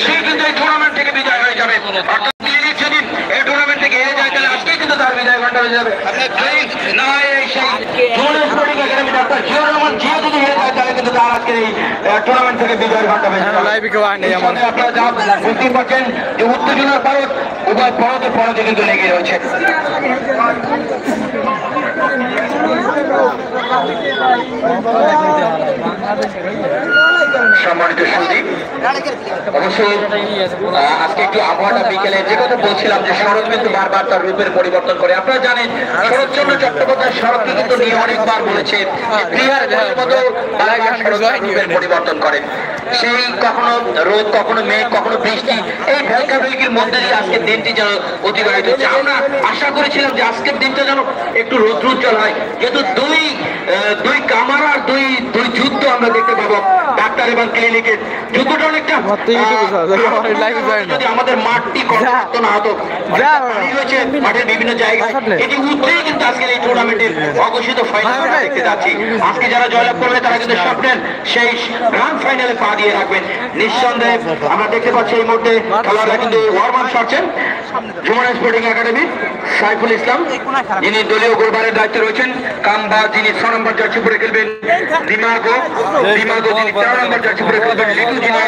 সে কিন্তু এই টুর্নামেন্ট থেকে বিজয় হয়ে যাবে। অর্থাৎ ক্লিনিক যদি এই টুর্নামেন্ট থেকে হেরে যায় তাহলে আজকে কিন্তু তার বিজয় ঘন্টা হয়ে যাবে। না এই সেই Jamuna sporting academy doctor Ziaur Rahman Zia যদি হেরে যায় তাহলে কিন্তু তার আজকে এই টুর্নামেন্ট থেকে বিজয়ের ঘন্টা হয়ে যাবে। আপনারা যা বুঝতে পারছেন যে উত্তেজনার পারদ উভয় পরতে কিন্তু লেগে রয়েছে। সম্মানিত সুধী, অবশ্যই আজকে একটু আবহাওয়াটা বিকেলে যে কথা বলছিলাম যে শরৎ কিন্তু বারবার তার রূপের পরিবর্তন করে। আপনারা জানেন শরৎচন্দ্র চট্টোপাধ্যায় শরৎকে কিন্তু নিয়ে অনেকবার বলেছে রূপের পরিবর্তন করে। সেই কখনো রোদ, কখনো মেঘ, কখনো বৃষ্টি, এই ভেলকা ভেলকির মধ্যে দিয়ে আজকের দিনটি যেন অতিবাহিত হচ্ছে। আমরা আশা করেছিলাম যে আজকের দিনটা যেন একটু রৌদ্রোজ্জ্বল হয়, যেহেতু দুই কামার আর দুই যুদ্ধ আমরা দেখতে পাবো ডাক্তার এবং ক্লিনিকের যুদ্ধটা অনেকটা যদি আমাদের মাঠটি করত না হতো, রয়েছে মাঠের বিভিন্ন জায়গায় এটি উঠলেই কিন্তু আজকের এই টুর্নামেন্টের অঘোষিত ফাইনাল দেখতে যাচ্ছি। আজকে যারা জয়লাভ করবে তারা কিন্তু স্বপ্নের সেই গ্র্যান্ড ফাইনালে পা দিয়ে রাখবেন নিঃসন্দেহে। আমরা দেখতে পাচ্ছি এই মুহূর্তে খেলোয়াড়রা কিন্তু ওয়ার্ম আপ সারছেন। যমুনা স্পোর্টিং একাডেমি সাইফুল ইসলাম যিনি দলীয় গোলবারের দায়িত্বে রয়েছেন, কামবা যিনি 6 নম্বর জার্সি পরে খেলবেন, দিমাগো যিনি 13 নম্বর জার্সি পরে খেলবেন, লিটু যিনি